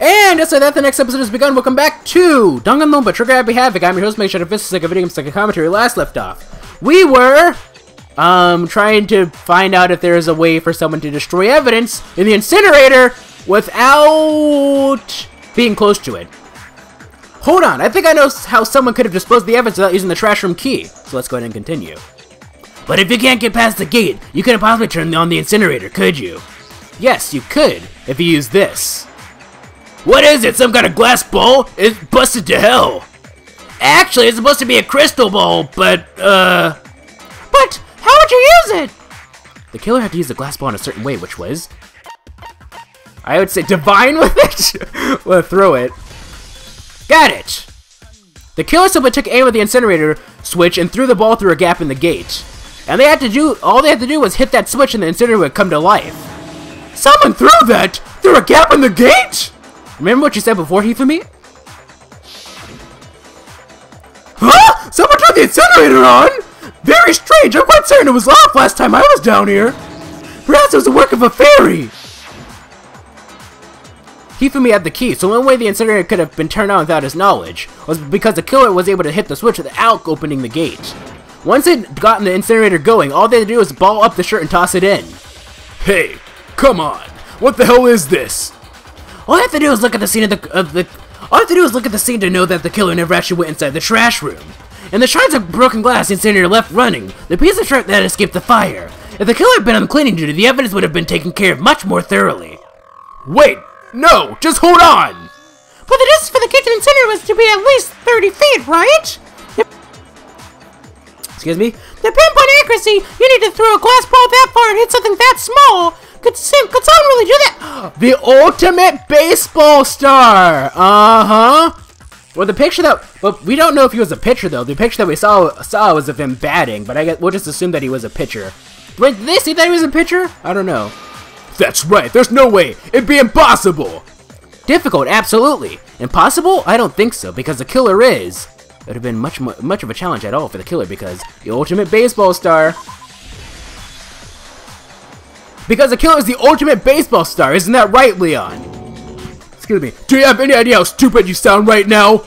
And just like that, the next episode has begun. Welcome back to Danganronpa, Trigger Happy Havoc. I'm your host, MegaShadowFist. It's like a video game, it's like a commentary. Last left off, we were trying to find out if there is a way for someone to destroy evidence in the incinerator without being close to it. Hold on, I think I know how someone could have disposed of the evidence without using the trash room key. So let's go ahead and continue. But if you can't get past the gate, you couldn't possibly turn on the incinerator, could you? Yes, you could, if you use this. What is it, some kind of glass ball? It's busted to hell. Actually, it's supposed to be a crystal ball, but, But, how would you use it? The killer had to use the glass ball in a certain way, which was... I would say divine with it? Well, throw it. Got it! The killer simply took aim with the incinerator switch and threw the ball through a gap in the gate. And all they had to do was hit that switch and the incinerator would come to life. Someone threw that through a gap in the gate? Remember what you said before, Hifumi? Huh? Someone turned the incinerator on? Very strange, I'm quite certain it was off last time I was down here. Perhaps it was the work of a fairy. Hifumi had the key, so one way the incinerator could have been turned on without his knowledge was because the killer was able to hit the switch without opening the gate. Once it gotten the incinerator going, all they had to do was ball up the shirt and toss it in. Hey, come on, what the hell is this? All I have to do is look at the scene to know that the killer never actually went inside the trash room. In the shards of broken glass the incinerator left running, the piece of shirt that escaped the fire. If the killer had been on cleaning duty, the evidence would have been taken care of much more thoroughly. Wait, no, just hold on! But the distance for the kitchen incinerator was to be at least 30 feet, right? Excuse me? The pinpoint accuracy you need to throw a glass ball that far and hit something that small. Could someone really do that? The ultimate baseball star! Uh-huh. Well, the picture that... Well, we don't know if he was a pitcher, though. The picture that we saw was of him batting, but I guess we'll just assume that he was a pitcher. Wait, did they see that he was a pitcher? I don't know. That's right. There's no way. It'd be impossible. Difficult, absolutely. Impossible? I don't think so, because the killer is. It would have been much of a challenge at all for the killer, because the ultimate baseball star... Because the killer is the ultimate baseball star, isn't that right, Leon? Excuse me. Do you have any idea how stupid you sound right now?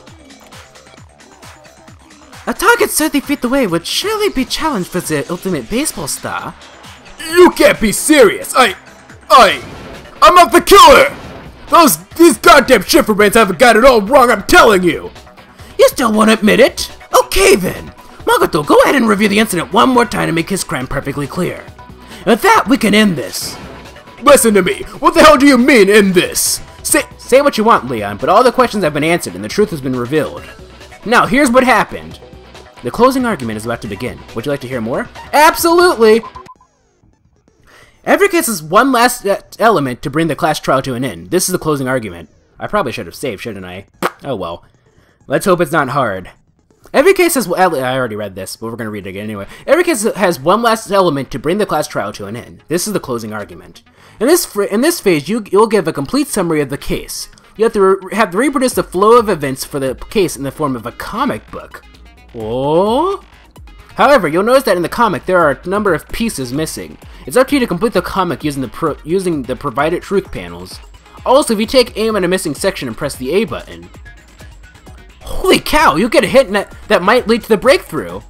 A target 30 feet away would surely be challenged for the ultimate baseball star. You can't be serious. I'm not the killer. These goddamn shiffermans haven't got it all wrong, I'm telling you. You still won't admit it? Okay then. Makoto, go ahead and review the incident one more time to make his crime perfectly clear. With that, we can end this. Listen to me. What the hell do you mean, end this? Say what you want, Leon, but all the questions have been answered and the truth has been revealed. Now, here's what happened. The closing argument is about to begin. Would you like to hear more? Absolutely! Every case has one last element to bring the class trial to an end. This is the closing argument. I probably should have saved, shouldn't I? Oh well. Let's hope it's not hard. Every case has... I already read this, but we're going to read it again anyway. Every case has one last element to bring the class trial to an end. This is the closing argument. In this phase, you'll give a complete summary of the case. You have to reproduce the flow of events for the case in the form of a comic book. Oh? However, you'll notice that in the comic, there are a number of pieces missing. It's up to you to complete the comic using the provided truth panels. Also, if you take aim at a missing section and press the A button... Holy cow, you'll get a hit that might lead to the breakthrough.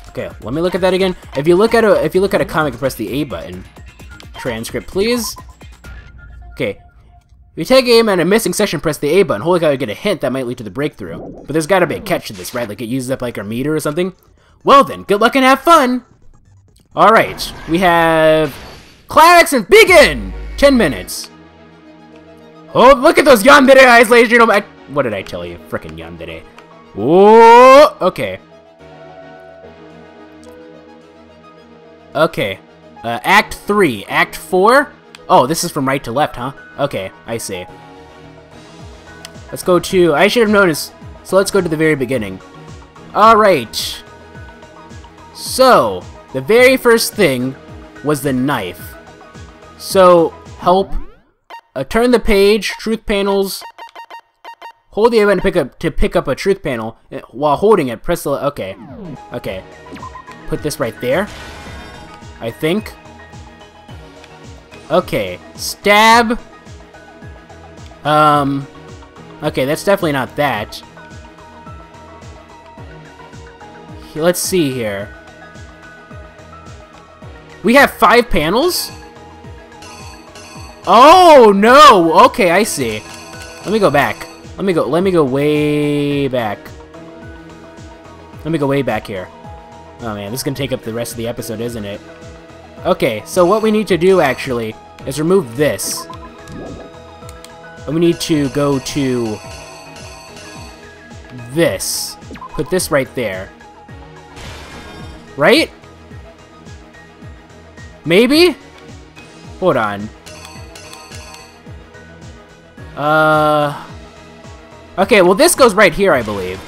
Okay, let me look at that again. If you look at a comic and press the A button, transcript please. Okay, if you take aim at a missing section, press the A button. Holy cow, you get a hint that might lead to the breakthrough. But there's got to be a catch to this, right? Like it uses up like our meter or something. Well then, good luck and have fun. All right, we have climax and begin. 10 minutes. Oh, look at those yandere eyes, ladies and gentlemen. What did I tell you? Frickin' yandere. Whoa! Okay. Okay. Act 3. Act 4? Oh, this is from right to left, huh? Okay, I see. Let's go to... I should have noticed. So let's go to the very beginning. Alright. So, the very first thing was the knife. So, help. Turn the page, truth panels... Hold the A button to pick up a truth panel. While holding it, press the... Okay. Okay. Put this right there. I think. Okay. Stab. Okay, that's definitely not that. Let's see here. We have 5 panels? Oh, no! Okay, I see. Let me go back. Let me go way back. Let me go way back here. Oh man, this is gonna take up the rest of the episode, isn't it? Okay, so what we need to do, actually, is remove this. And we need to go to this. Put this right there. Right? Maybe? Hold on. Okay, well this goes right here, I believe.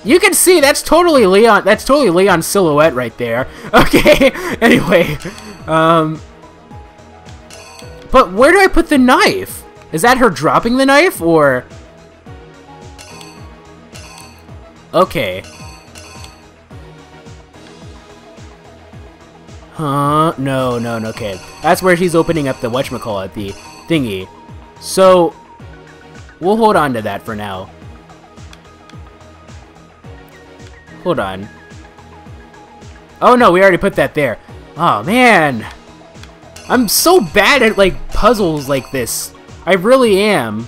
You can see that's totally Leon. That's totally Leon's silhouette right there. Okay. Anyway, but where do I put the knife? Is that her dropping the knife, or? Okay. Huh? No. Okay. That's where she's opening up the whatchamacallit, the thingy. So, we'll hold on to that for now. Hold on. Oh no, we already put that there. Oh man. I'm so bad at like puzzles like this. I really am.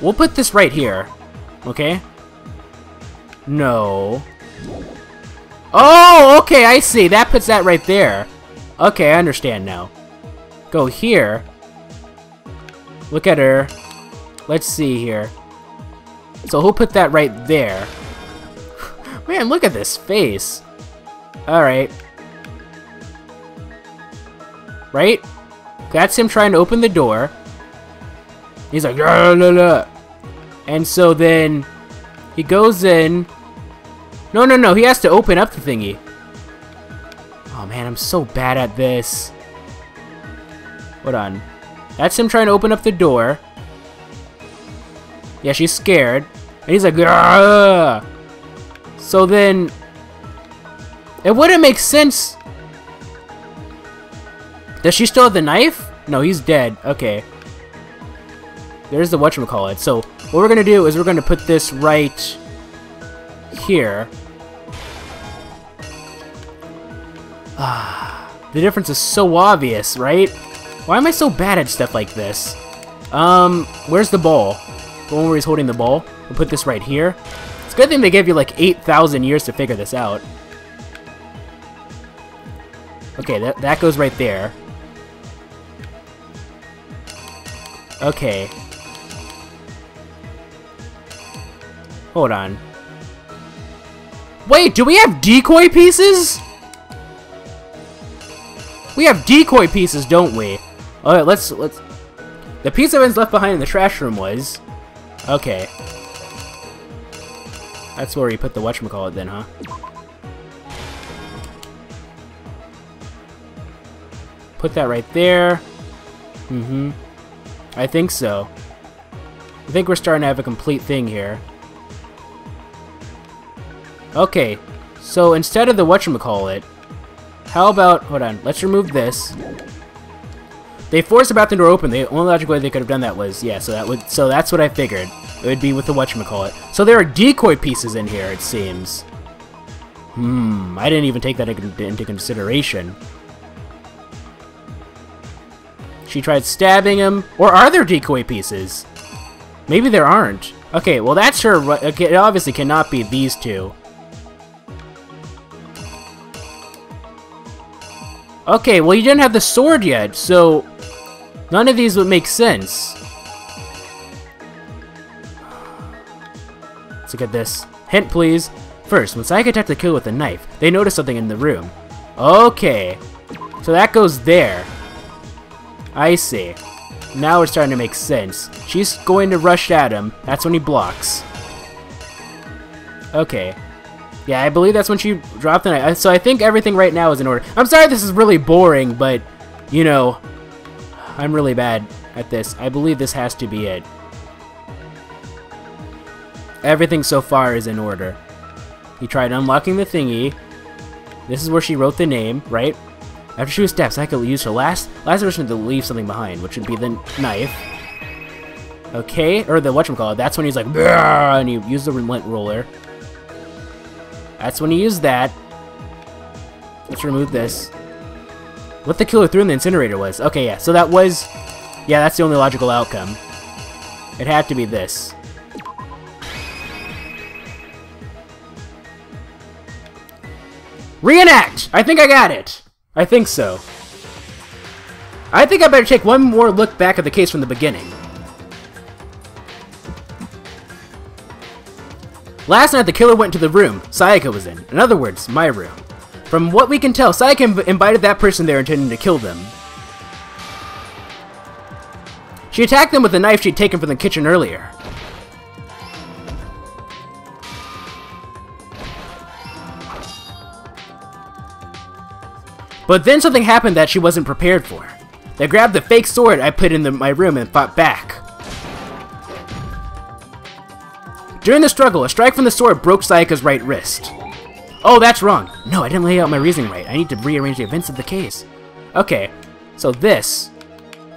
We'll put this right here. Okay? No. Oh, okay, I see. That puts that right there. Okay, I understand now. Go here. Look at her. Let's see here. So he'll put that right there. Man, look at this face. Alright. Right? That's him trying to open the door. He's like, la, la, la. And so then he goes in. No, he has to open up the thingy. Oh man, I'm so bad at this. Hold on. That's him trying to open up the door. Yeah, she's scared. And he's like, Argh! So then, it wouldn't make sense. Does she still have the knife? No, he's dead. Okay. There's the whatchamacallit. So, what we're gonna do is we're gonna put this right here. The difference is so obvious, right? Why am I so bad at stuff like this? Where's the ball? The one where he's holding the ball. We'll put this right here. It's a good thing they gave you like 8,000 years to figure this out. Okay, that goes right there. Okay. Hold on. Wait, do we have decoy pieces? We have decoy pieces, don't we? Alright, let's... The piece that was left behind in the trash room was... Okay. That's where he put the whatchamacallit then, huh? Put that right there. I think so. I think we're starting to have a complete thing here. Okay, so instead of the whatchamacallit, how about... Hold on, let's remove this. They forced the bathroom door open. The only logical way they could have done that was... Yeah, so that's what I figured. It would be with the whatchamacallit. So there are decoy pieces in here, it seems. I didn't even take that into consideration. She tried stabbing him. Or are there decoy pieces? Maybe there aren't. Okay, well that's her... Okay, it obviously cannot be these two. Okay, well you didn't have the sword yet, so... None of these would make sense. Let's look at this. Hint, please. First, when Psych attacked the killer with a knife, they noticed something in the room. Okay. So that goes there. I see. Now it's starting to make sense. She's going to rush at him. That's when he blocks. Okay. Yeah, I believe that's when she dropped the knife. So I think everything right now is in order. I'm sorry this is really boring, but, you know, I'm really bad at this. I believe this has to be it. Everything so far is in order. He tried unlocking the thingy. This is where she wrote the name, right? After she was stabbed, Psycho used her last version to leave something behind, which would be the knife. Okay, or the whatchamacallit, that's when he's like, and he used the lint roller. That's when he used that. Let's remove this. What the killer threw in the incinerator was. Okay, yeah, so that was... Yeah, that's the only logical outcome. It had to be this. Reenact! I think I got it! I think so. I think I better take one more look back at the case from the beginning. Last night, the killer went to the room Sayaka was in. In other words, my room. From what we can tell, Sayaka invited that person there intending to kill them. She attacked them with the knife she'd taken from the kitchen earlier. But then something happened that she wasn't prepared for. They grabbed the fake sword I put in my room and fought back. During the struggle, a strike from the sword broke Sayaka's right wrist. Oh, that's wrong. No, I didn't lay out my reasoning right. I need to rearrange the events of the case. Okay, so this.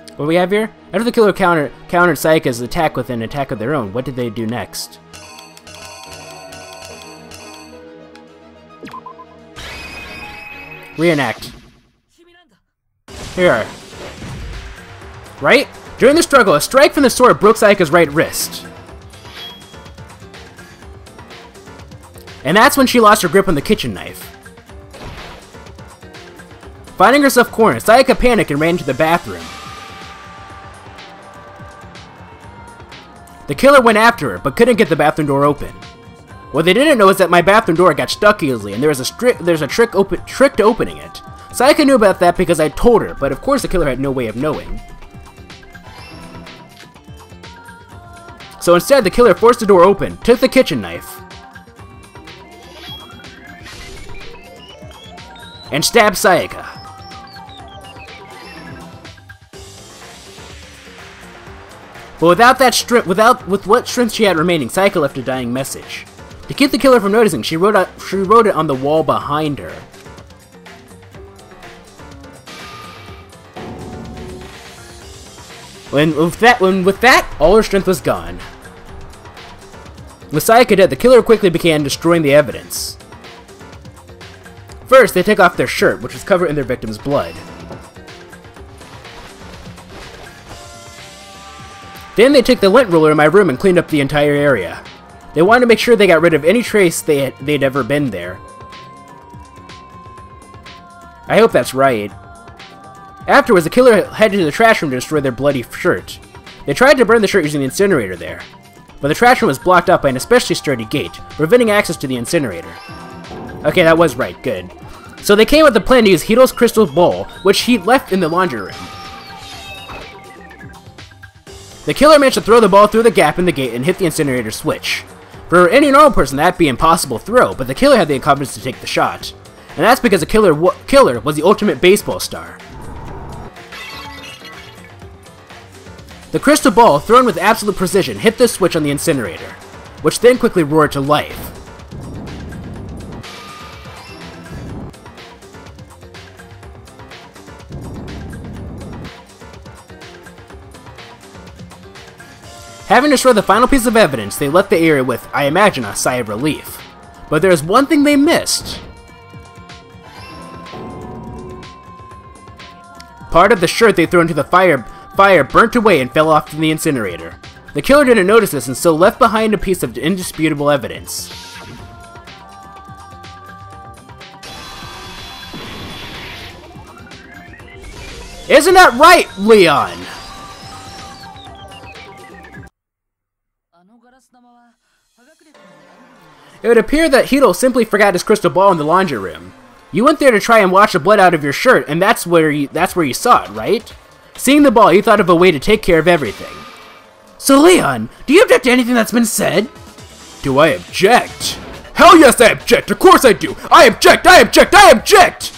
What do we have here? After the killer countered Sayaka's attack with an attack of their own, what did they do next? Reenact. Here. Right? During the struggle, a strike from the sword broke Sayaka's right wrist. And that's when she lost her grip on the kitchen knife. Finding herself cornered, Sayaka panicked and ran into the bathroom. The killer went after her, but couldn't get the bathroom door open. What they didn't know is that my bathroom door got stuck easily, and there's a trick to opening it. Sayaka knew about that because I told her, but of course the killer had no way of knowing. So instead, the killer forced the door open, took the kitchen knife, and stabbed Sayaka. But with what strength she had remaining, Sayaka left a dying message. To keep the killer from noticing, she wrote it on the wall behind her. With that, all her strength was gone. With Sayaka dead, the killer quickly began destroying the evidence. First, they took off their shirt, which was covered in their victim's blood. Then they took the lint roller in my room and cleaned up the entire area. They wanted to make sure they got rid of any trace they'd ever been there. I hope that's right. Afterwards, the killer headed to the trash room to destroy their bloody shirt. They tried to burn the shirt using the incinerator there, but the trash room was blocked up by an especially sturdy gate, preventing access to the incinerator. Okay, that was right, good. So they came with the plan to use Hiro's crystal ball, which he left in the laundry room. The killer managed to throw the ball through the gap in the gate and hit the incinerator switch. For any normal person, that'd be an impossible throw, but the killer had the confidence to take the shot. And that's because the killer was the ultimate baseball star. The crystal ball, thrown with absolute precision, hit the switch on the incinerator, which then quickly roared to life. Having destroyed the final piece of evidence, they left the area with, I imagine, a sigh of relief. But there's one thing they missed. Part of the shirt they threw into the fire burnt away and fell off to the incinerator. The killer didn't notice this and so left behind a piece of indisputable evidence. Isn't that right, Leon? It would appear that Hiro simply forgot his crystal ball in the laundry room. You went there to try and wash the blood out of your shirt, and that's where you saw it, right? Seeing the ball, you thought of a way to take care of everything. So Leon, do you object to anything that's been said? Do I object? Hell yes I object! Of course I do! I object! I object! I object!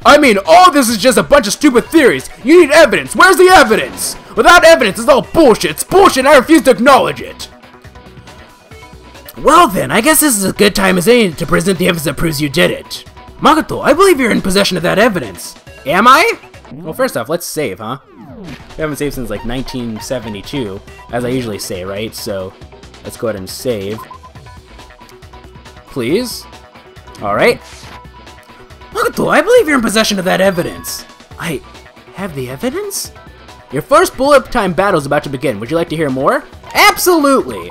I mean, all this is just a bunch of stupid theories. You need evidence. Where's the evidence? Without evidence, it's all bullshit. It's bullshit and I refuse to acknowledge it. Well then, I guess this is as good time as any to present the evidence that proves you did it. Makoto, I believe you're in possession of that evidence. Am I? Well, first off, let's save, huh? We haven't saved since like 1972, as I usually say, right? So let's go ahead and save. Please. Alright. Makoto, I believe you're in possession of that evidence. I have the evidence? Your first bullet time battle is about to begin. Would you like to hear more? Absolutely!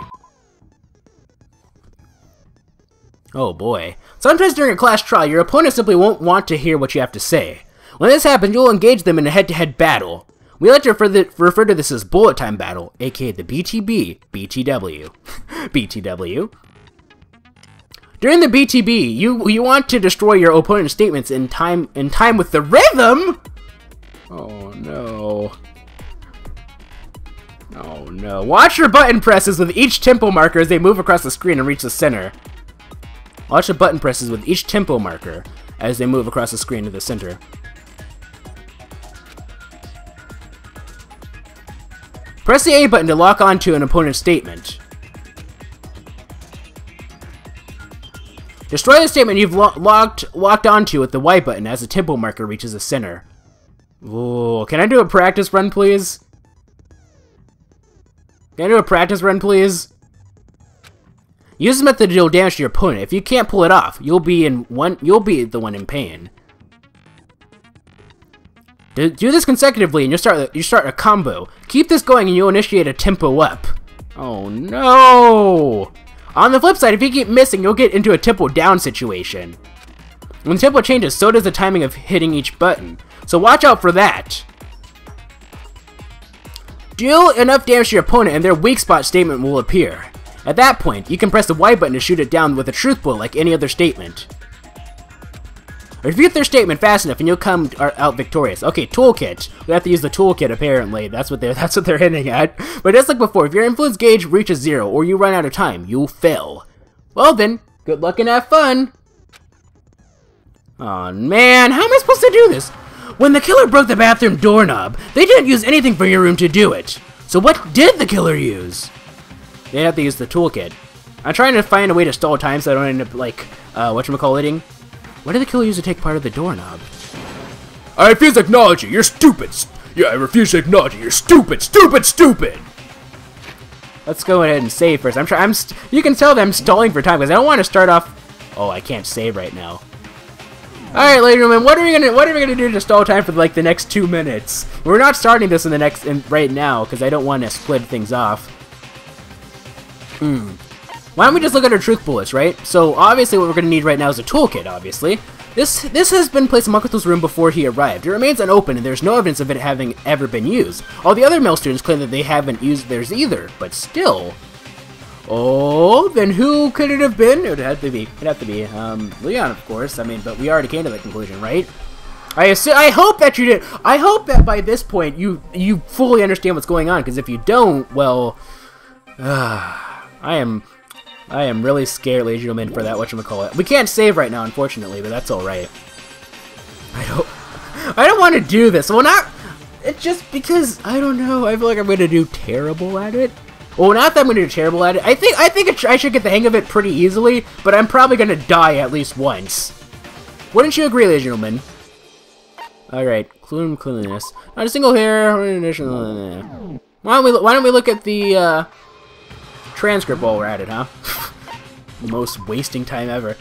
Oh boy. Sometimes during a class trial, your opponent simply won't want to hear what you have to say. When this happens, you'll engage them in a head-to-head battle. We like to refer to this as bullet time battle, aka the BTB, BTW. BTW. During the BTB, you want to destroy your opponent's statements in time with the rhythm? Oh no. Oh no. Watch your button presses with each tempo marker as they move across the screen and reach the center. Watch the button presses with each tempo marker as they move across the screen to the center. Press the A button to lock onto an opponent's statement. Destroy the statement you've locked onto with the Y button as the tempo marker reaches the center. Ooh, can I do a practice run, please? Can I do a practice run, please? Use this method to deal damage to your opponent. If you can't pull it off, you'll be the one in pain. Do this consecutively and you start a combo. Keep this going and you'll initiate a tempo up. Oh no! On the flip side, if you keep missing, you'll get into a tempo down situation. When the tempo changes, so does the timing of hitting each button. So watch out for that. Deal enough damage to your opponent and their weak spot statement will appear. At that point, you can press the Y button to shoot it down with a truth bullet like any other statement. Refute their statement fast enough and you'll come out victorious. Okay, toolkit. We have to use the toolkit apparently. That's what they're hinting at. But just like before, if your influence gauge reaches 0 or you run out of time, you'll fail. Well then, good luck and have fun. Aw man, how am I supposed to do this? When the killer broke the bathroom doorknob, they didn't use anything from your room to do it. So what did the killer use? They have to use the toolkit. I'm trying to find a way to stall time so I don't end up like, whatchamacalliting. What did the killer use to take part of the doorknob? I refuse to acknowledge you, you're stupid! Yeah, I refuse to acknowledge you, you're stupid, stupid, stupid! Let's go ahead and save first. You can tell that I'm stalling for time because I don't want to start off. Oh, I can't save right now. All right, ladies and gentlemen, what are we gonna do to stall time for like the next 2 minutes? We're not starting this right now because I don't want to split things off. Why don't we just look at our truth bullets, right? So obviously what we're gonna need right now is a toolkit. Obviously, this has been placed in Makoto's room before he arrived. It remains unopened, and there's no evidence of it having ever been used. All the other male students claim that they haven't used theirs either, but still. Oh, then who could it have been? It'd have to be Leon, of course. I mean, but we already came to that conclusion, right? I hope that you did. I hope that by this point you fully understand what's going on. Because if you don't, well, I am really scared, ladies and gentlemen, for that whatchamacallit. We can't save right now, unfortunately, but that's all right. I don't want to do this. Well, it's just because I don't know. I feel like I'm going to do terrible at it. Well, not that I'm going to do terrible at it. I think I should get the hang of it pretty easily, but I'm probably going to die at least once. Wouldn't you agree, ladies and gentlemen? Alright, cleanliness. Not a single hair. Why don't we look at the transcript while we're at it, huh? Most wasting time ever.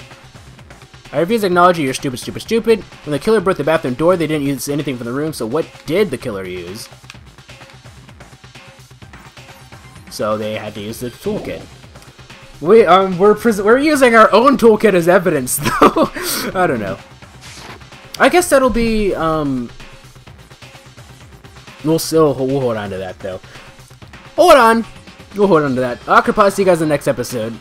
I refuse to acknowledge you, you're stupid, stupid, stupid. When the killer broke the bathroom door, they didn't use anything from the room, so what did the killer use? So they had to use the toolkit. We're using our own toolkit as evidence, though. I don't know. I guess that'll be we'll hold on to that though. Hold on. We'll hold on to that. I'll see you guys in the next episode.